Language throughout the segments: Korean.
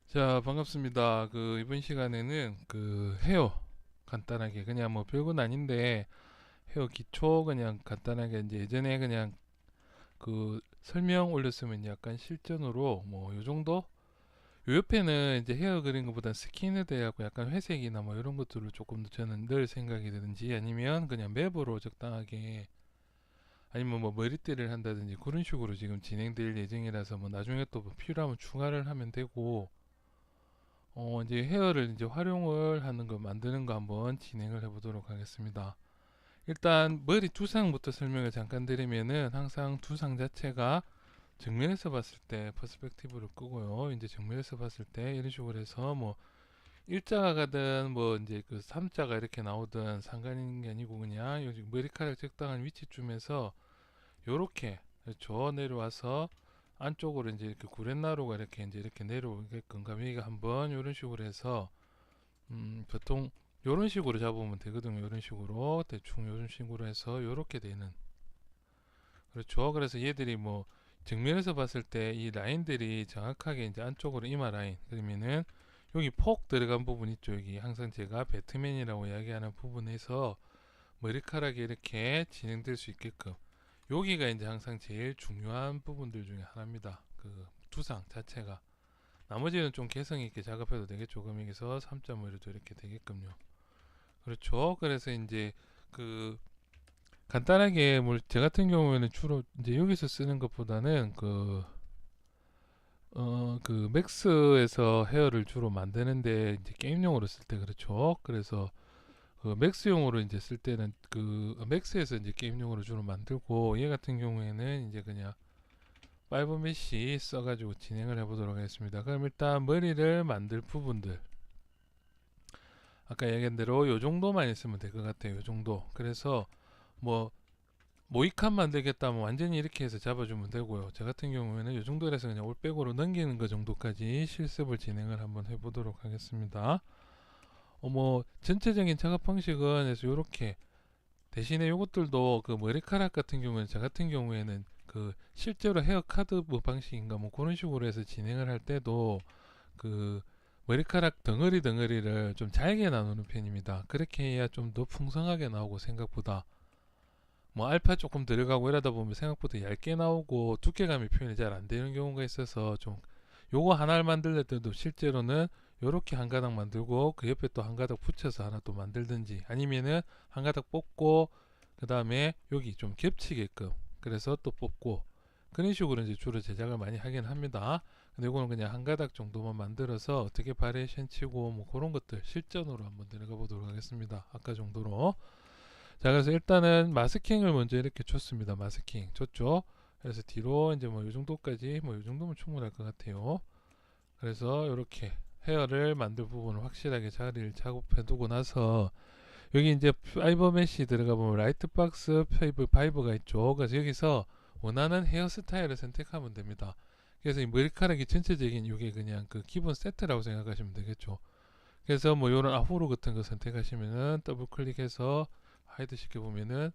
자, 반갑습니다. 이번 시간에는 헤어 간단하게 그냥 뭐 별건 아닌데 헤어 기초 그냥 간단하게 이제 예전에 그냥 설명 올렸으면 약간 실전으로 뭐 요 정도? 요 옆에는 이제 헤어 그린 것보다 스킨헤드 하고 약간 회색이나 뭐 이런 것들로 조금 더 저는 늘 생각이 드는지 아니면 그냥 맵으로 적당하게 아니면 뭐 머리띠를 한다든지 그런 식으로 지금 진행될 예정이라서 뭐 나중에 또뭐 필요하면 추가를 하면 되고 이제 헤어를 이제 활용을 하는 거 만드는 거 한번 진행을 해보도록 하겠습니다. 일단 머리 두상부터 설명을 잠깐 드리면은 항상 두상 자체가 정면에서 봤을 때 퍼스펙티브를 끄고요. 이제 정면에서 봤을 때 이런 식으로 해서 뭐 일자가 가든 뭐 이제 그 삼자가 이렇게 나오든 상관있는 게 아니고 그냥 여기 머리카락 적당한 위치쯤에서 요렇게 저 내려와서 안쪽으로 이제 이렇게 구렛나루가 이렇게 내려오게끔 가미가 한번 이런 식으로 해서 보통 이런 식으로 잡으면 되거든요. 이런 식으로 대충 이런 식으로 해서 이렇게 되는 그렇죠. 그래서 얘들이 뭐 정면에서 봤을 때 이 라인들이 정확하게 이제 안쪽으로 이마 라인 그러면은 여기 폭 들어간 부분 있죠. 여기 항상 제가 배트맨이라고 이야기하는 부분에서 머리카락이 이렇게 진행될 수 있게끔 여기가 이제 항상 제일 중요한 부분들 중에 하나입니다. 그 두상 자체가 나머지는 좀 개성 있게 작업해도 되겠죠. 그럼 여기서 3.5도 이렇게 되게끔요. 그렇죠. 그래서 이제 그 간단하게 제 같은 경우에는 주로 이제 여기서 쓰는 것보다는 맥스에서 헤어를 주로 만드는데 이제 게임용으로 쓸 때 그렇죠. 그래서 그 맥스용으로 이제 쓸 때는 맥스에서 이제 게임용으로 주로 만들고 얘 같은 경우에는 이제 그냥 파이브 메쉬 써가지고 진행을 해보도록 하겠습니다. 그럼 일단 머리를 만들 부분들 아까 얘기한 대로 요 정도만 있으면 될 것 같아요. 요 정도. 그래서 뭐 모이칸 만들겠다면 완전히 이렇게 해서 잡아주면 되고요. 저 같은 경우에는 요 정도 해서 그냥 올백으로 넘기는 것 정도까지 실습을 진행을 한번 해보도록 하겠습니다. 뭐 전체적인 작업 방식은 그래서 요렇게 대신에 요것들도 그 머리카락 같은 경우에는 저 같은 경우에는 그 실제로 헤어 카드 뭐 방식인가 뭐 그런 식으로 해서 진행을 할 때도 그 머리카락 덩어리 덩어리를 좀 잘게 나누는 편입니다. 그렇게 해야 좀 더 풍성하게 나오고 생각보다 뭐 알파 조금 들어가고 이러다 보면 생각보다 얇게 나오고 두께감이 표현이 잘 안 되는 경우가 있어서 좀 요거 하나를 만들 때도 실제로는 요렇게 한 가닥 만들고 그 옆에 또 한 가닥 붙여서 하나 또 만들든지 아니면은 한 가닥 뽑고 그 다음에 여기 좀 겹치게끔 그래서 또 뽑고 그런 식으로 이제 주로 제작을 많이 하긴 합니다. 근데 이거는 그냥 한 가닥 정도만 만들어서 어떻게 바리에이션 치고 뭐 그런 것들 실전으로 한번 들어가 보도록 하겠습니다. 아까 정도로. 자, 그래서 일단은 마스킹을 먼저 이렇게 줬습니다. 마스킹 줬죠. 그래서 뒤로 이제 뭐 이 정도까지 뭐 이 정도면 충분할 것 같아요. 그래서 이렇게 헤어를 만들 부분을 확실하게 자리를 작업해 두고 나서 여기 이제 파이버 메쉬 들어가 보면 라이트 박스 파이버가 있죠. 그래서 여기서 원하는 헤어 스타일을 선택하면 됩니다. 그래서 이 머리카락이 전체적인 이게 그냥 그 기본 세트라고 생각하시면 되겠죠. 그래서 뭐 요런 아후로 같은 거 선택하시면은 더블 클릭해서 하이드 시켜보면은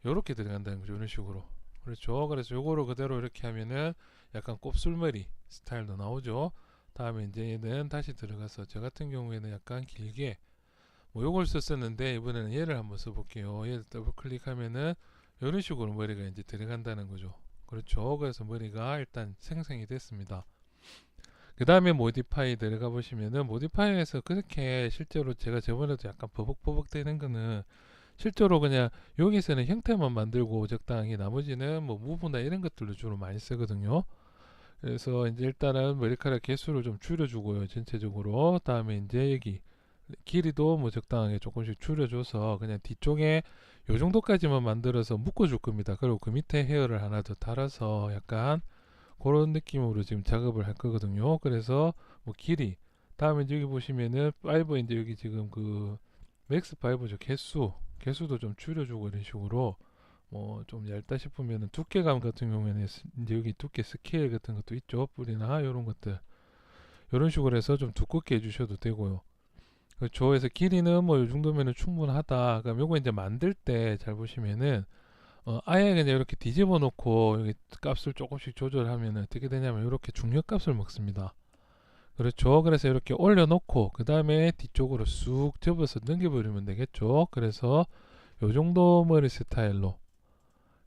요렇게 들어간다는 거죠. 이런 식으로. 그렇죠. 그래서 요거를 그대로 이렇게 하면은 약간 곱슬머리 스타일도 나오죠. 다음에 이제 얘는 다시 들어가서 저 같은 경우에는 약간 길게 뭐 요걸 썼었는데 이번에는 얘를 한번 써볼게요. 얘를 더블 클릭하면은 이런 식으로 머리가 이제 들어간다는 거죠. 그렇죠. 그래서 머리가 일단 생성이 됐습니다. 그 다음에 모디파이 들어가 보시면은 모디파이에서 그렇게 실제로 제가 저번에도 약간 버벅버벅 되는 거는 실제로 그냥 여기서는 형태만 만들고 적당히 나머지는 뭐 무브나 이런 것들로 주로 많이 쓰거든요. 그래서 이제 일단은 머리카락 개수를 좀 줄여주고요. 전체적으로. 다음에 이제 여기 길이도 뭐 적당하게 조금씩 줄여줘서 그냥 뒤쪽에 요 정도까지만 만들어서 묶어줄 겁니다. 그리고 그 밑에 헤어를 하나 더 달아서 약간 그런 느낌으로 지금 작업을 할 거거든요. 그래서 뭐 길이 다음에 여기 보시면은 파이버 이제 여기 지금 그 맥스 파이버죠. 개수도 좀 줄여주고 이런 식으로 뭐 좀 얇다 싶으면은 두께감 같은 경우에는 이제 여기 두께 스케일 같은 것도 있죠. 뿌리나 이런 것들 이런 식으로 해서 좀 두껍게 해주셔도 되고요. 그렇죠. 그래서 길이는 뭐 이 정도면은 충분하다. 그럼 요거 이제 만들 때 잘 보시면은 아예 그냥 이렇게 뒤집어 놓고 여기 값을 조금씩 조절하면 어떻게 되냐면 이렇게 중력값을 먹습니다. 그렇죠. 그래서 이렇게 올려놓고 그 다음에 뒤쪽으로 쑥 접어서 넘겨버리면 되겠죠. 그래서 요 정도 머리 스타일로,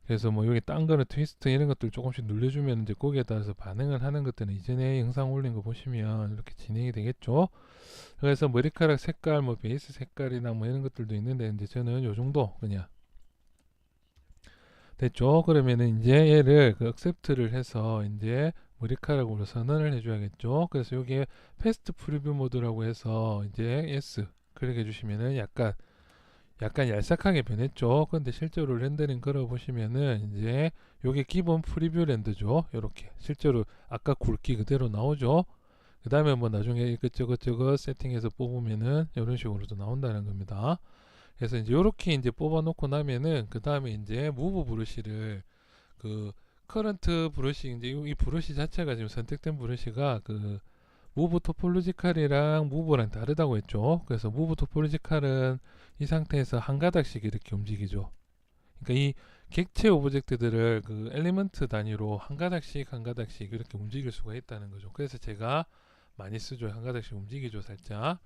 그래서 뭐 여기 딴 거는 트위스트 이런 것들 조금씩 눌러주면 이제 거기에 따라서 반응을 하는 것들은 이전에 영상 올린 거 보시면 이렇게 진행이 되겠죠. 그래서 머리카락 색깔, 뭐 베이스 색깔이나 뭐 이런 것들도 있는데 이제 저는 요 정도 그냥 됐죠. 그러면은 이제 얘를 그 액셉트를 해서 이제 머리카락으로 선언을 해줘야겠죠. 그래서 여기에 패스트 프리뷰 모드라고 해서 이제 S 그렇게 해주시면은 약간 얄싹하게 변했죠. 근데 실제로 렌더링 걸어 보시면은 이제 요게 기본 프리뷰 렌더죠. 요렇게 실제로 아까 굵기 그대로 나오죠. 그 다음에 뭐 나중에 이것저것 세팅해서 뽑으면은 이런 식으로도 나온다는 겁니다. 그래서 이제 요렇게 이제 뽑아 놓고 나면은 그 다음에 이제 무브 브러쉬를 그 커런트 브러쉬 이제 이 브러쉬 자체가 지금 선택된 브러쉬가 그 무브 토폴로지칼이랑 무브랑 다르다고 했죠. 그래서 무브 토폴로지칼은 이 상태에서 한 가닥씩 이렇게 움직이죠. 그러니까 이 객체 오브젝트들을 그 엘리먼트 단위로 한 가닥씩 한 가닥씩 이렇게 움직일 수가 있다는 거죠. 그래서 제가 많이 쓰죠. 한 가닥씩 움직이죠, 살짝.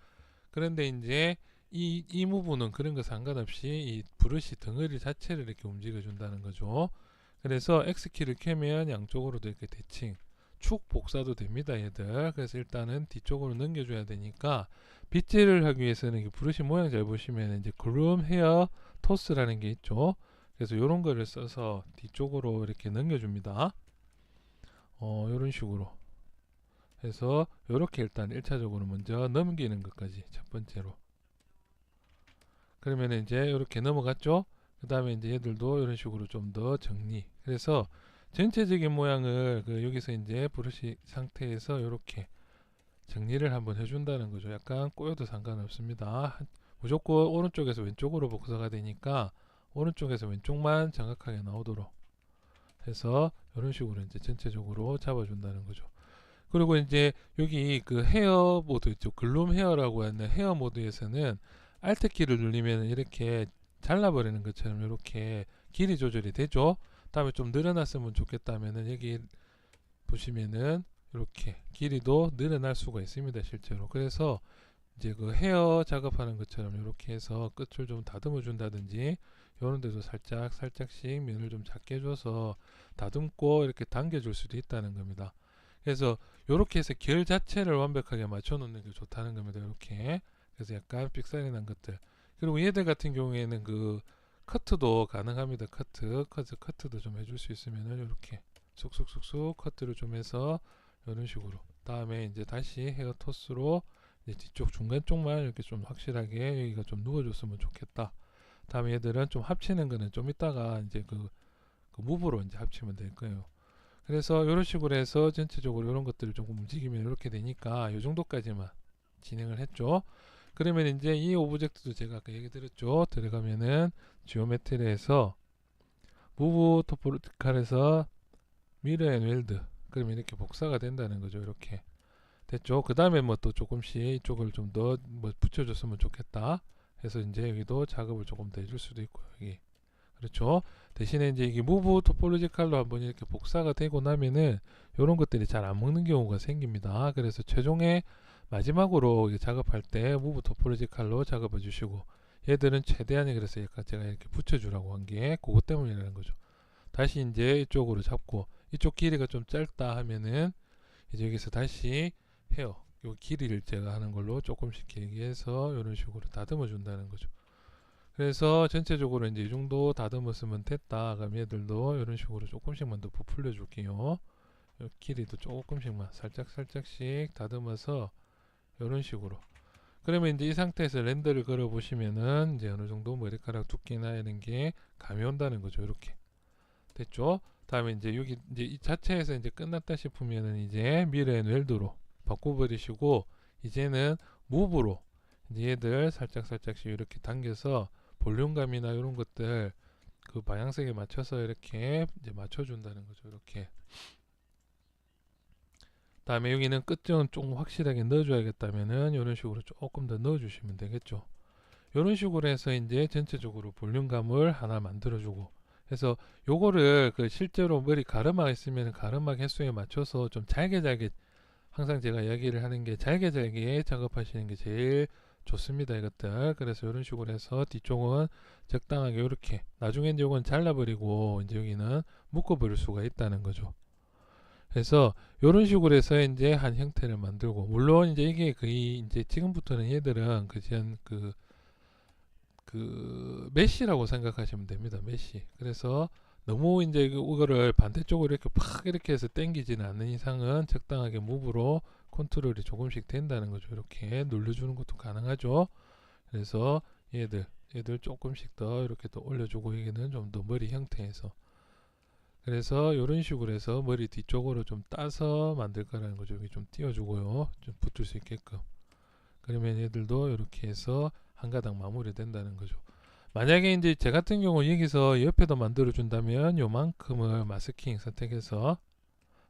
그런데 이제 이 무브는 그런 거 상관없이 이 브러쉬 덩어리 자체를 이렇게 움직여 준다는 거죠. 그래서 X키를 켜면 양쪽으로도 이렇게 대칭 축 복사도 됩니다, 얘들. 그래서 일단은 뒤쪽으로 넘겨줘야 되니까 빗질을 하기 위해서는 이 브러쉬 모양 잘 보시면 이제 그룸 헤어 토스라는 게 있죠. 그래서 이런 거를 써서 뒤쪽으로 이렇게 넘겨줍니다. 이런 식으로 해서 이렇게 일단 1차적으로 먼저 넘기는 것까지 첫 번째로. 그러면 이제 이렇게 넘어갔죠. 그 다음에 이제 얘들도 이런 식으로 좀 더 정리. 그래서 전체적인 모양을 그 여기서 이제 브러쉬 상태에서 이렇게 정리를 한번 해준다는 거죠. 약간 꼬여도 상관없습니다. 무조건 오른쪽에서 왼쪽으로 복사가 되니까 오른쪽에서 왼쪽만 정확하게 나오도록 해서 이런 식으로 이제 전체적으로 잡아준다는 거죠. 그리고 이제 여기 그 헤어 모드 있죠. 글룸 헤어라고 하는 헤어 모드에서는 Alt 키를 누르면 이렇게 잘라버리는 것처럼 이렇게 길이 조절이 되죠. 다음에 좀 늘어났으면 좋겠다면은 여기 보시면은 이렇게 길이도 늘어날 수가 있습니다, 실제로. 그래서 이제 그 헤어 작업하는 것처럼 이렇게 해서 끝을 좀 다듬어 준다든지 이런 데도 살짝씩 면을 좀 작게 줘서 다듬고 이렇게 당겨 줄 수도 있다는 겁니다. 그래서 이렇게 해서 결 자체를 완벽하게 맞춰 놓는 게 좋다는 겁니다. 이렇게. 그래서 약간 삑사리 난 것들. 그리고 얘들 같은 경우에는 그 커트도 가능합니다. 커트도 좀 해줄 수 있으면은 이렇게 쑥쑥쑥쑥 커트를 좀 해서 이런 식으로. 다음에 이제 다시 헤어 토스로 이제 뒤쪽 중간 쪽만 이렇게 좀 확실하게 여기가 좀 누워줬으면 좋겠다. 다음에 얘들은 좀 합치는 거는 좀 이따가 이제 그 무브로 이제 합치면 될 거예요. 그래서 이런 식으로 해서 전체적으로 이런 것들을 조금 움직이면 이렇게 되니까 이 정도까지만 진행을 했죠. 그러면 이제 이 오브젝트도 제가 아까 얘기 드렸죠. 들어가면은 지오메트리에서 무브 토포칼에서 미러 앤 웰드 그러면 이렇게 복사가 된다는 거죠. 이렇게 됐죠. 그 다음에 뭐 또 조금씩 이쪽을 좀 더 뭐 붙여줬으면 좋겠다 해서 이제 여기도 작업을 조금 더 해줄 수도 있고요. 여기 그렇죠. 대신에 이제 이게 무브 토폴로지칼로 한번 이렇게 복사가 되고 나면은 이런 것들이 잘 안 먹는 경우가 생깁니다. 그래서 최종에 마지막으로 작업할 때 무브 토폴로지칼로 작업해 주시고 얘들은 최대한이 그래서 약간 제가 이렇게 붙여주라고 한 게 그것 때문이라는 거죠. 다시 이제 이쪽으로 잡고 이쪽 길이가 좀 짧다 하면은 이제 여기서 다시 헤어 요 길이를 제가 하는 걸로 조금씩 길게 해서 이런 식으로 다듬어 준다는 거죠. 그래서 전체적으로 이제 이 정도 다듬었으면 됐다. 그럼 얘들도 이런 식으로 조금씩만 더 부풀려 줄게요. 길이도 조금씩만 살짝씩 다듬어서 이런 식으로. 그러면 이제 이 상태에서 렌더를 걸어 보시면은 이제 어느 정도 머리카락 두께나 이런 게 감이 온다는 거죠. 이렇게 됐죠. 다음에 이제 여기 이제 이 자체에서 이제 끝났다 싶으면은 이제 미러 앤 웰드로 바꿔버리시고 이제는 무브로 이제 얘들 살짝씩 이렇게 당겨서 볼륨감이나 이런 것들 그 방향색에 맞춰서 이렇게 이제 맞춰준다는 거죠. 이렇게. 다음에 여기는 끝쪽은 조금 확실하게 넣어줘야겠다면은 이런 식으로 조금 더 넣어주시면 되겠죠. 이런 식으로 해서 이제 전체적으로 볼륨감을 하나 만들어주고 해서 요거를 그 실제로 머리 가르마 있으면 가르마 개수에 맞춰서 좀 잘게 항상 제가 이야기를 하는 게 잘게 잘게 작업하시는 게 제일 좋습니다. 이것들. 그래서 이런 식으로 해서 뒤쪽은 적당하게 이렇게 나중에 이제 이건 잘라버리고 이제 여기는 묶어버릴 수가 있다는 거죠. 그래서 이런 식으로 해서 이제 한 형태를 만들고, 물론 이제 이게 거의 이제 지금부터는 얘들은 그 메쉬라고 생각하시면 됩니다. 메쉬. 그래서 너무 이제 이거를 반대쪽으로 이렇게 팍 이렇게 해서 당기지는 않는 이상은 적당하게 무브로 컨트롤이 조금씩 된다는 거죠. 이렇게 눌러주는 것도 가능하죠. 그래서 얘들 조금씩 더 이렇게 더 올려주고, 여기는 좀 더 머리 형태에서, 그래서 이런 식으로 해서 머리 뒤쪽으로 좀 따서 만들 거라는 거죠. 여기 좀 띄워주고요. 좀 붙을 수 있게끔. 그러면 얘들도 이렇게 해서 한 가닥 마무리 된다는 거죠. 만약에 이제 제 같은 경우 여기서 옆에도 만들어 준다면 요만큼을 마스킹 선택해서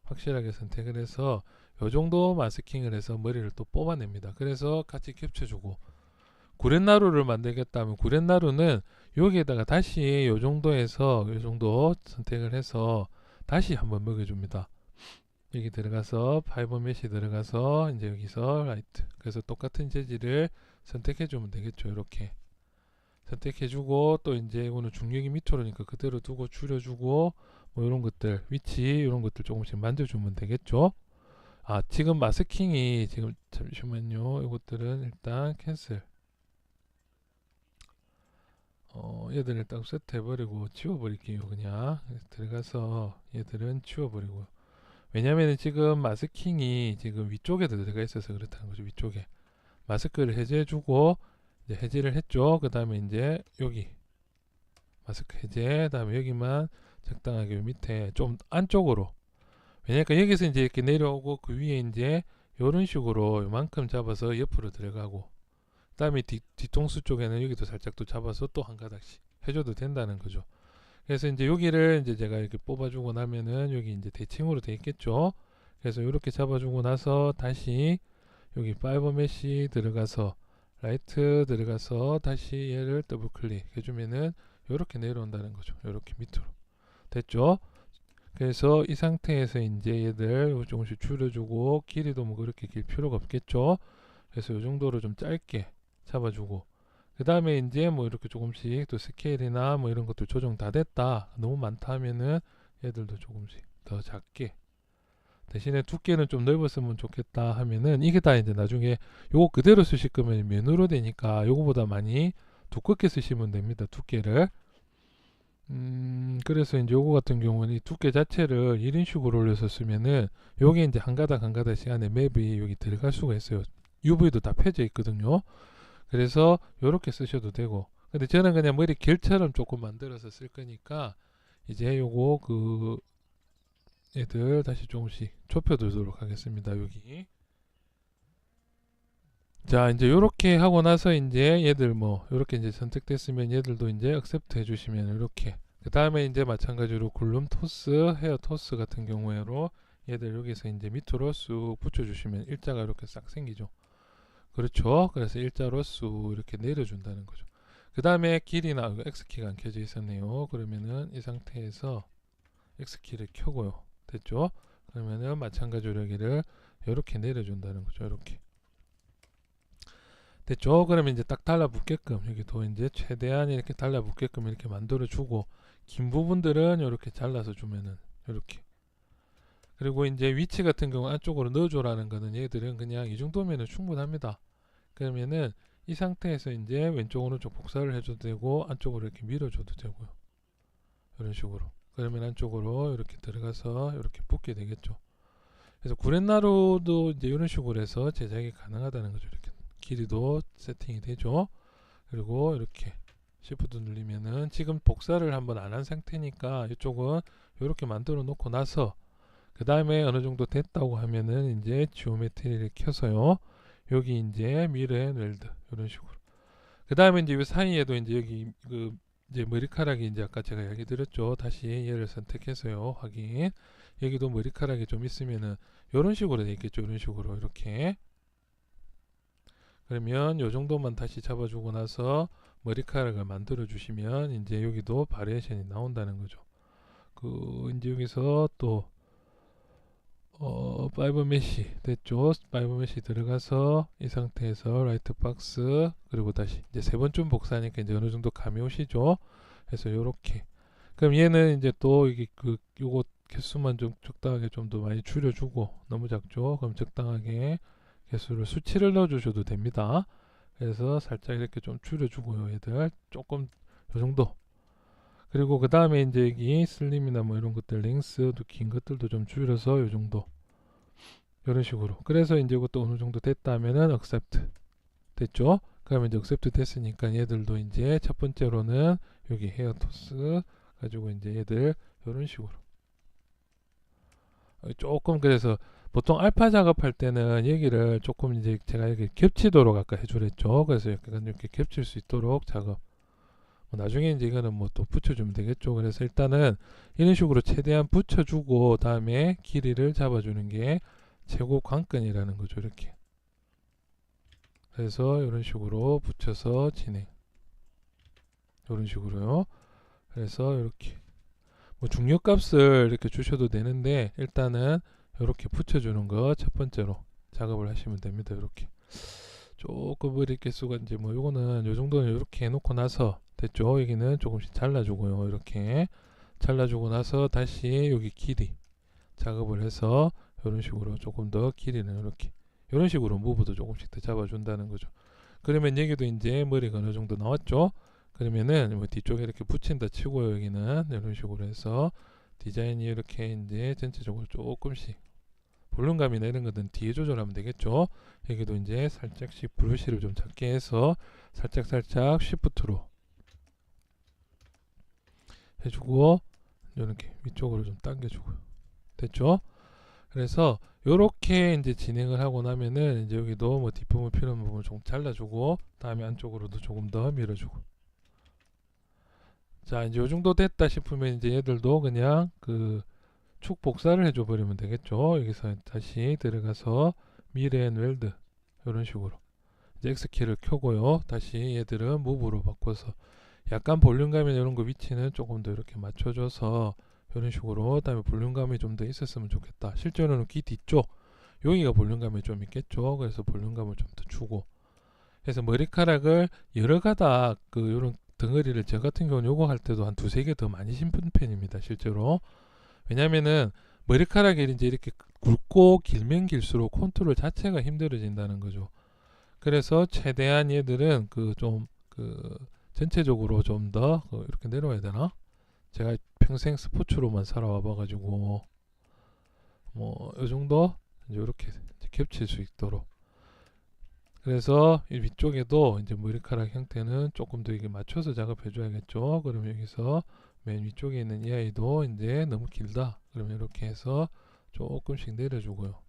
확실하게 선택을 해서 요 정도 마스킹을 해서 머리를 또 뽑아냅니다. 그래서 같이 겹쳐주고, 구렛나루를 만들겠다면 구렛나루는 여기에다가 다시 요 정도에서 요 정도 선택을 해서 다시 한번 먹여줍니다. 여기 들어가서 파이버 메시 들어가서 이제 여기서 라이트, 그래서 똑같은 재질을 선택해 주면 되겠죠. 이렇게 선택해 주고, 또 이제 이거는 중력이 밑으로니까 그대로 두고 줄여주고, 뭐 이런 것들 위치 이런 것들 조금씩 만져주면 되겠죠. 아, 지금 마스킹이 지금 잠시만요. 이것들은 일단 캔슬. 얘들 일단 세트해버리고 지워버릴게요. 그냥 들어가서 얘들은 지워버리고, 왜냐면은 지금 마스킹이 지금 위쪽에 들어가 있어서 그렇다는 거죠. 위쪽에 마스크를 해제해주고 이제 해제를 했죠. 그 다음에 이제 여기 마스크 해제, 다음에 여기만 적당하게 밑에 좀 안쪽으로, 왜냐니까 여기서 이제 이렇게 내려오고 그 위에 이제 이런 식으로 요만큼 잡아서 옆으로 들어가고, 그 다음에 뒤통수 쪽에는 여기도 살짝 또 잡아서 또 한 가닥씩 해줘도 된다는 거죠. 그래서 이제 여기를 이제 제가 이렇게 뽑아주고 나면은 여기 이제 대칭으로 돼 있겠죠. 그래서 이렇게 잡아주고 나서 다시 여기 파이버 메시 들어가서 라이트 들어가서 다시 얘를 더블 클릭 해주면은 이렇게 내려온다는 거죠. 이렇게 밑으로 됐죠. 그래서 이 상태에서 이제 얘들 조금씩 줄여주고, 길이도 뭐 그렇게 길 필요가 없겠죠. 그래서 이 정도로 좀 짧게 잡아주고, 그 다음에 이제 뭐 이렇게 조금씩 또 스케일이나 뭐 이런 것도 조정 다 됐다, 너무 많다 하면은 얘들도 조금씩 더 작게, 대신에 두께는 좀 넓었으면 좋겠다 하면은 이게 다 이제 나중에 요거 그대로 쓰실 거면 면으로 되니까 요거보다 많이 두껍게 쓰시면 됩니다. 두께를. 그래서 이제 요거 같은 경우는 이 두께 자체를 1인식으로 올려서 쓰면은 요게 이제 한 가닥 한 가닥씩 안에 맵이 여기 들어갈 수가 있어요. UV도 다 펴져 있거든요. 그래서 요렇게 쓰셔도 되고, 근데 저는 그냥 머리 결처럼 조금 만들어서 쓸 거니까 이제 요거 그 얘들 다시 조금씩 좁혀두도록 하겠습니다. 여기. 자, 이제 요렇게 하고 나서 이제 얘들 뭐 요렇게 이제 선택됐으면 얘들도 이제 액셉트 해주시면 이렇게, 그 다음에 이제 마찬가지로 굴름 토스, 헤어 토스 같은 경우에로 얘들 여기서 이제 밑으로 쑥 붙여주시면 일자가 이렇게 싹 생기죠. 그렇죠. 그래서 일자로 쑥 이렇게 내려준다는 거죠. 그 다음에 길이나 X키가 안 켜져 있었네요. 그러면은 이 상태에서 X키를 켜고요. 됐죠? 그러면은 마찬가지로 여기를 이렇게 내려준다는 거죠. 이렇게. 됐죠? 그러면 이제 딱 달라붙게끔 여기도 이제 최대한 이렇게 달라붙게끔 이렇게 만들어주고, 긴 부분들은 이렇게 잘라서 주면은 이렇게. 그리고 이제 위치 같은 경우 안쪽으로 넣어줘라는 거는 얘들은 그냥 이 정도면은 충분합니다. 그러면은 이 상태에서 이제 왼쪽 오른쪽 복사를 해줘도 되고 안쪽으로 이렇게 밀어줘도 되고요. 이런 식으로. 그러면 안쪽으로 이렇게 들어가서 이렇게 붙게 되겠죠. 그래서 구렛나루도 이제 이런 식으로 해서 제작이 가능하다는 거죠. 이렇게 길이도 세팅이 되죠. 그리고 이렇게 Shift 누르면은 지금 복사를 한번 안 한 상태니까 이쪽은 이렇게 만들어 놓고 나서 그 다음에 어느 정도 됐다고 하면은 이제 지오메트리를 켜서요. 여기 이제 미러 앤 웰드 이런 식으로. 그 다음에 이제 이 사이에도 이제 여기 그 이제 머리카락이 이제 아까 제가 얘기 드렸죠. 다시 얘를 선택해서요. 확인. 여기도 머리카락이 좀 있으면은 이런 식으로 돼 있겠죠. 이런 식으로 이렇게. 그러면 요 정도만 다시 잡아주고 나서 머리카락을 만들어 주시면 이제 여기도 바리에이션이 나온다는 거죠. 그 이제 여기서 또 파이브 메시 됐죠? 파이브 메시 들어가서 이 상태에서 라이트 박스 그리고 다시 이제 세 번쯤 복사하니까 이제 어느 정도 감이 오시죠? 그래서 요렇게 그럼 얘는 이제 또 이게 그 요거 개수만 좀 적당하게 좀 더 많이 줄여주고 너무 작죠? 그럼 적당하게 개수를 수치를 넣어주셔도 됩니다. 그래서 살짝 이렇게 좀 줄여주고요. 얘들 조금 요 정도. 그리고 그 다음에 이제 여기 슬림이나 뭐 이런 것들 랭스도 긴 것들도 좀 줄여서 요 정도. 이런 식으로. 그래서 이제 이것도 어느 정도 됐다면은 accept 됐죠? 그러면 이제 accept 됐으니까 얘들도 이제 첫 번째로는 여기 헤어 토스 가지고 이제 얘들 이런 식으로. 조금 그래서 보통 알파 작업할 때는 여기를 조금 이제 제가 이렇게 겹치도록 아까 해주랬죠. 그래서 약간 이렇게 겹칠 수 있도록 작업. 뭐 나중에 이제 이거는 뭐 또 붙여주면 되겠죠. 그래서 일단은 이런 식으로 최대한 붙여주고 다음에 길이를 잡아주는 게 최고 관건이라는 거죠. 이렇게. 그래서 이런 식으로 붙여서 진행. 이런 식으로요. 그래서 이렇게 뭐 중력값을 이렇게 주셔도 되는데 일단은 이렇게 붙여주는 거 첫 번째로 작업을 하시면 됩니다. 이렇게 조금 이렇게 개수가 이제 뭐 요거는 요 정도는 이렇게 해놓고 나서 됐죠. 여기는 조금씩 잘라주고요. 이렇게 잘라주고 나서 다시 여기 길이 작업을 해서 이런 식으로 조금 더 길이는 이렇게 이런 식으로 무브도 조금씩 더 잡아준다는 거죠. 그러면 여기도 이제 머리가 어느 정도 나왔죠. 그러면은 뭐 뒤쪽에 이렇게 붙인다 치고요. 여기는 이런 식으로 해서 디자인이 이렇게 이제 전체적으로 조금씩 볼륨감이나 이런 것은 뒤에 조절하면 되겠죠. 여기도 이제 살짝씩 브러쉬를 좀 작게 해서 살짝 쉬프트로 해주고 이렇게 위쪽으로 좀 당겨주고요. 됐죠? 그래서 요렇게 이제 진행을 하고 나면은 이제 여기도 뭐 뒷부분 필요한 부분을 조금 잘라주고 다음에 안쪽으로도 조금 더 밀어주고 자 이제 요 정도 됐다 싶으면 이제 얘들도 그냥 그 축 복사를 해줘 버리면 되겠죠. 여기서 다시 들어가서 밀 앤 웰드 이런 식으로 이제 X키를 켜고요. 다시 얘들은 무브로 바꿔서 약간 볼륨감이나 이런 거 위치는 조금 더 이렇게 맞춰줘서 이런 식으로 다음에 볼륨감이 좀 더 있었으면 좋겠다. 실제로는 귀 뒤쪽 여기가 볼륨감이 좀 있겠죠. 그래서 볼륨감을 좀 더 주고 그래서 머리카락을 여러 가닥 그 요런 덩어리를 저 같은 경우는 요거 할 때도 한 두세 개 더 많이 심는 편입니다. 실제로 왜냐면은 머리카락이 이제 이렇게 굵고 길면 길수록 컨트롤 자체가 힘들어진다는 거죠. 그래서 최대한 얘들은 그 좀 그 전체적으로 좀 더 이렇게 내려와야 되나? 제가 평생 스포츠로만 살아와 봐가지고 뭐 이 정도 이제 이렇게 겹칠 수 있도록 그래서 이 위쪽에도 이제 머리카락 형태는 조금 더 이게 맞춰서 작업해 줘야겠죠. 그러면 여기서 맨 위쪽에 있는 이 아이도 이제 너무 길다. 그러면 이렇게 해서 조금씩 내려주고요.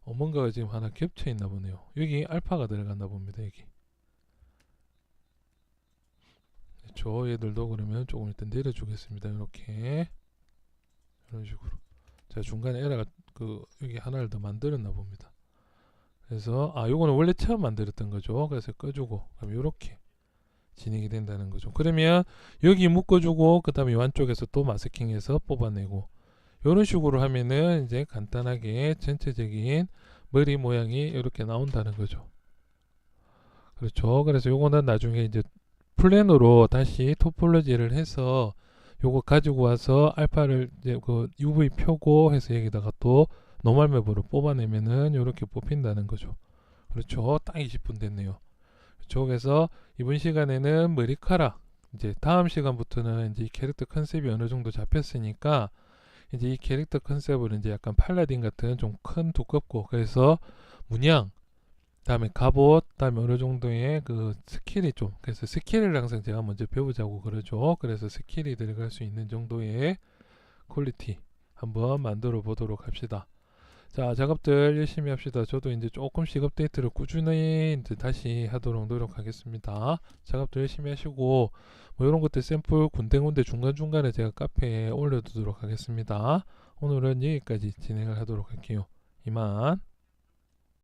뭔가가 지금 하나 겹쳐 있나 보네요. 여기 알파가 들어갔나 봅니다. 여기. 그렇죠. 얘들도 그러면 조금 일단 내려주겠습니다. 이렇게 이런 식으로. 자 중간에 에러가 그 여기 하나를 더 만들었나 봅니다. 그래서 요거는 원래 처음 만들었던 거죠. 그래서 꺼주고 그럼 이렇게 진행이 된다는 거죠. 그러면 여기 묶어주고 그 다음에 안쪽에서 또 마스킹해서 뽑아내고 이런 식으로 하면은 이제 간단하게 전체적인 머리 모양이 이렇게 나온다는 거죠. 그렇죠. 그래서 요거는 나중에 이제 플랜으로 다시 토폴로지를 해서 요거 가지고 와서 알파를 이제 그 UV 펴고 해서 여기다가 또 노멀 맵으로 뽑아내면은 이렇게 뽑힌다는 거죠. 그렇죠. 딱 20분 됐네요. 그렇죠. 그래서 이번 시간에는 머리카락 이제 다음 시간부터는 이제 이 캐릭터 컨셉이 어느 정도 잡혔으니까 이제 이 캐릭터 컨셉을 이제 약간 팔라딘 같은 좀 큰 두껍고 그래서 문양 다음에 갑옷 다음에 어느 정도의 그 스킬이 좀 그래서 스킬을 항상 제가 먼저 배우자고 그러죠. 그래서 스킬이 들어갈 수 있는 정도의 퀄리티 한번 만들어 보도록 합시다. 자 작업들 열심히 합시다. 저도 이제 조금씩 업데이트를 꾸준히 이제 다시 하도록 노력하겠습니다. 작업들 열심히 하시고 뭐 이런 것들 샘플 군데군데 중간중간에 제가 카페에 올려두도록 하겠습니다. 오늘은 여기까지 진행을 하도록 할게요. 이만.